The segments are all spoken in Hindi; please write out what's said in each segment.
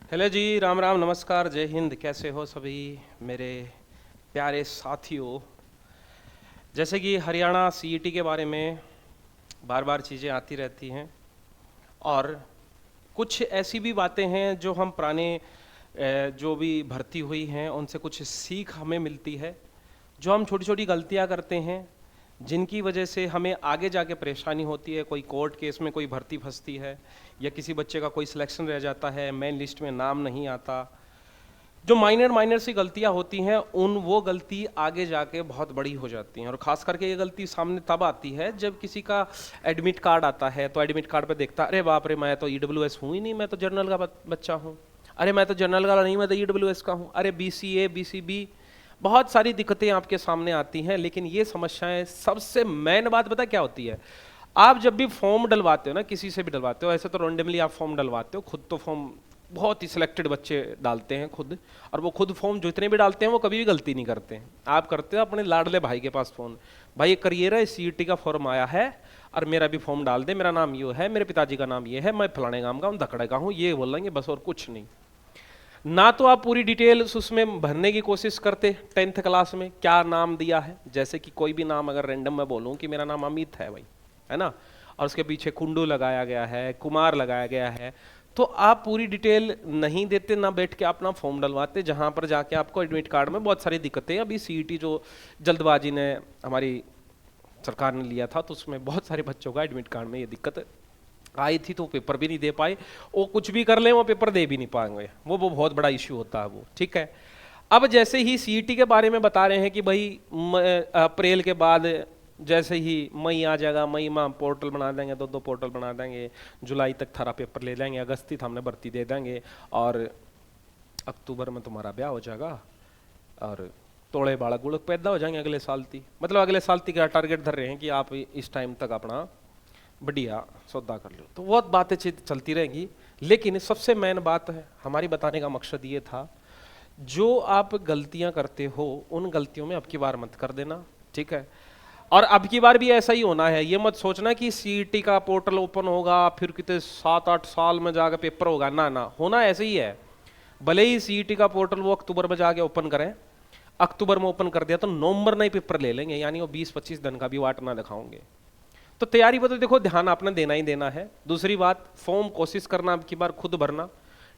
हेलो जी, राम राम, नमस्कार, जय हिंद। कैसे हो सभी मेरे प्यारे साथियों। जैसे कि हरियाणा सीईटी के बारे में बार बार चीज़ें आती रहती हैं और कुछ ऐसी भी बातें हैं जो हम पुराने जो भी भर्ती हुई हैं उनसे कुछ सीख हमें मिलती है। जो हम छोटी छोटी गलतियां करते हैं जिनकी वजह से हमें आगे जाके परेशानी होती है, कोई कोर्ट केस में कोई भर्ती फंसती है या किसी बच्चे का कोई सिलेक्शन रह जाता है, मेन लिस्ट में नाम नहीं आता। जो माइनर माइनर सी गलतियां होती हैं उन वो गलती आगे जाके बहुत बड़ी हो जाती हैं, और खास करके ये गलती सामने तब आती है जब किसी का एडमिट कार्ड आता है तो एडमिट कार्ड पे देखता, अरे बाप रे, मैं तो ईडब्ल्यूएस हूँ ही नहीं, मैं तो जनरल का बच्चा हूँ। अरे मैं तो जनरल का नहीं, मैं तो ईडब्ल्यूएस का हूँ। अरे बीसीए बीसीबी, बहुत सारी दिक्कतें आपके सामने आती हैं। लेकिन ये समस्याएं, सबसे मेन बात पता क्या होती है? आप जब भी फॉर्म डलवाते हो ना, किसी से भी डलवाते हो, ऐसे तो रैंडमली आप फॉर्म डलवाते हो, खुद तो फॉर्म बहुत ही सिलेक्टेड बच्चे डालते हैं खुद, और वो खुद फॉर्म जितने भी डालते हैं वो कभी भी गलती नहीं करते हैं। आप करते हो अपने लाडले भाई के पास फ़ोन, भाई ये करिए रहा, सीईटी का फॉर्म आया है और मेरा भी फॉर्म डाल दे, मेरा नाम ये है, मेरे पिताजी का नाम ये है, मैं फलाने गांव का हूँ, धकड़े का हूँ, ये बोलेंगे बस, और कुछ नहीं। ना तो आप पूरी डिटेल्स उसमें भरने की कोशिश करते, 10th क्लास में क्या नाम दिया है, जैसे कि कोई भी नाम अगर रैंडम मैं बोलूँ कि मेरा नाम अमित है भाई, है ना, और उसके पीछे कुंडू लगाया गया है, कुमार लगाया गया है, तो आप पूरी डिटेल नहीं देते, ना बैठ के अपना फॉर्म डलवाते, जहां पर जाके आपको एडमिट कार्ड में बहुत सारी दिक्कतें। अभी सीईटी जो जल्दबाजी ने हमारी सरकार ने लिया था तो उसमें बहुत सारे बच्चों का एडमिट कार्ड में ये दिक्कत आई थी, तो पेपर भी नहीं दे पाए। वो कुछ भी कर ले, वो पेपर दे भी नहीं पाएंगे, वो बहुत बड़ा इश्यू होता है वो, ठीक है। अब जैसे ही सीईटी के बारे में बता रहे हैं कि भाई अप्रैल के बाद जैसे ही मई आ जाएगा, मई में हम पोर्टल बना देंगे, दो पोर्टल बना देंगे, जुलाई तक थारा पेपर ले लेंगे, अगस्त तक हमने भर्ती दे देंगे, और अक्टूबर में तुम्हारा ब्याह हो जाएगा और तोड़े बालक गुड़क पैदा हो जाएंगे अगले साल ती। मतलब अगले साल ती का टारगेट धर रहे हैं कि आप इस टाइम तक अपना बढ़िया सौदा कर लो। तो बहुत बातें चलती रहेंगी, लेकिन सबसे मेन बात है, हमारी बताने का मकसद ये था, जो आप गलतियां करते हो उन गलतियों में अब की बार मत कर देना, ठीक है। और अब की बार भी ऐसा ही होना है, ये मत सोचना कि सीईटी का पोर्टल ओपन होगा फिर कितने 7-8 साल में जाकर पेपर होगा, ना ना, होना ऐसे ही है। भले ही सीईटी का पोर्टल वो अक्टूबर में जाके ओपन करें, अक्टूबर में ओपन कर दिया तो नवंबर में ही पेपर ले लेंगे, यानी वो 20-25 दिन का भी वाट ना दिखाओगे। तो तैयारी पर तो देखो ध्यान आपने देना ही देना है। दूसरी बात, फॉर्म कोशिश करना अब की बार खुद भरना,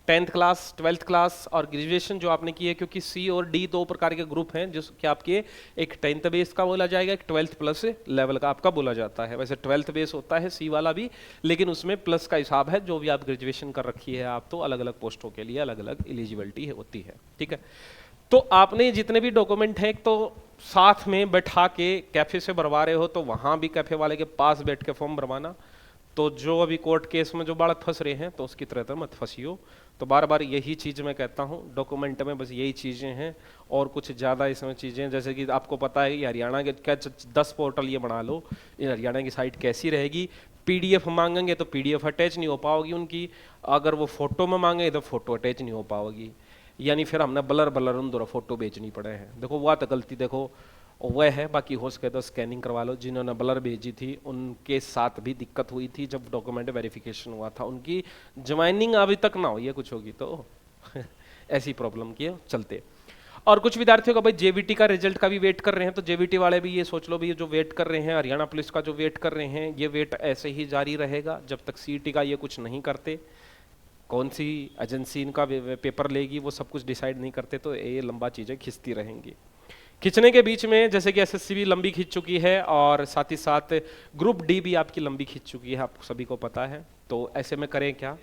10th क्लास, 12th क्लास और ग्रेजुएशन जो आपने की है, क्योंकि सी और डी दो प्रकार के ग्रुप हैं जो कि आपके, एक 10th बेस का बोला जाएगा, एक 12th प्लस लेवल का आपका बोला जाता है। वैसे 12th बेस होता है सी वाला भी, लेकिन उसमें प्लस का हिसाब है, जो भी आप ग्रेजुएशन कर रखी है आप, तो अलग अलग पोस्टों के लिए अलग अलग एलिजिबिलिटी होती है, ठीक है। तो आपने जितने भी डॉक्यूमेंट हैं तो साथ में बैठा के कैफे से भरवा रहे हो तो वहां भी कैफे वाले के पास बैठ के फॉर्म भरवाना। तो जो अभी कोर्ट केस में जो बालक फंस रहे हैं तो उसकी तरह मत फंसियो। तो बार बार यही चीज़ मैं कहता हूँ, डॉक्यूमेंट में बस यही चीज़ें हैं और कुछ ज़्यादा इसमें चीज़ें, जैसे कि आपको पता है कि हरियाणा के क्या 10 पोर्टल ये बना लो, ये हरियाणा की साइट कैसी रहेगी। पीडीएफ मांगेंगे तो पीडीएफ अटैच नहीं हो पाओगी उनकी, अगर वो फोटो में मांगे तो फोटो अटैच नहीं हो पाओगी, यानी फिर हमने ब्लर ब्लर उन दोनों फोटो बेचनी पड़े हैं। देखो वह तो गलती देखो वह है, बाकी हो सके तो स्कैनिंग करवा लो। जिन्होंने ब्लर भेजी थी उनके साथ भी दिक्कत हुई थी जब डॉक्यूमेंट वेरिफिकेशन हुआ था, उनकी ज्वाइनिंग अभी तक ना हुई है, कुछ होगी तो ऐसी प्रॉब्लम की चलते। और कुछ विद्यार्थियों का भाई जेवीटी का रिजल्ट का भी वेट कर रहे हैं, तो जेवीटी वाले भी ये सोच लो भी, जो वेट कर रहे हैं, हरियाणा पुलिस का जो वेट कर रहे हैं, ये वेट ऐसे ही जारी रहेगा जब तक सीईटी का ये कुछ नहीं करते। कौन सी एजेंसी इनका पेपर लेगी वो सब कुछ डिसाइड नहीं करते, तो ये लंबा चीज़ें खिंचती रहेंगी। खिंचने के बीच में जैसे कि एसएससी भी लंबी खींच चुकी है और साथ ही साथ ग्रुप डी भी आपकी लंबी खींच चुकी है, आप सभी को पता है। तो ऐसे में करें क्या,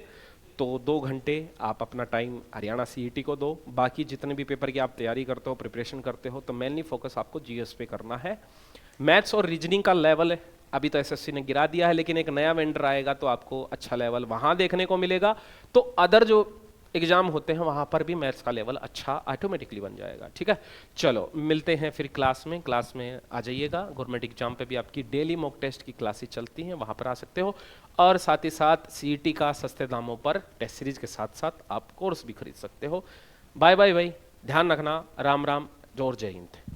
तो 2 घंटे आप अपना टाइम हरियाणा सीईटी को दो। बाकी जितने भी पेपर की आप तैयारी करते हो, प्रिपरेशन करते हो, तो मेनली फोकस आपको जीएस पे करना है। मैथ्स और रीजनिंग का लेवल अभी तो एसएससी ने गिरा दिया है, लेकिन एक नया वेंडर आएगा तो आपको अच्छा लेवल वहां देखने को मिलेगा। तो अदर जो एग्जाम होते हैं वहां पर भी मैथ्स का लेवल अच्छा ऑटोमेटिकली बन जाएगा, ठीक है। चलो मिलते हैं फिर क्लास में आ जाइएगा। गवर्नमेंट एग्जाम पे भी आपकी डेली मॉक टेस्ट की क्लासेस चलती हैं, वहां पर आ सकते हो। और साथ ही साथ सीईटी का सस्ते दामों पर टेस्ट सीरीज के साथ साथ आप कोर्स भी खरीद सकते हो। बाय बाय भाई, ध्यान रखना, राम राम, जोर जय हिंद।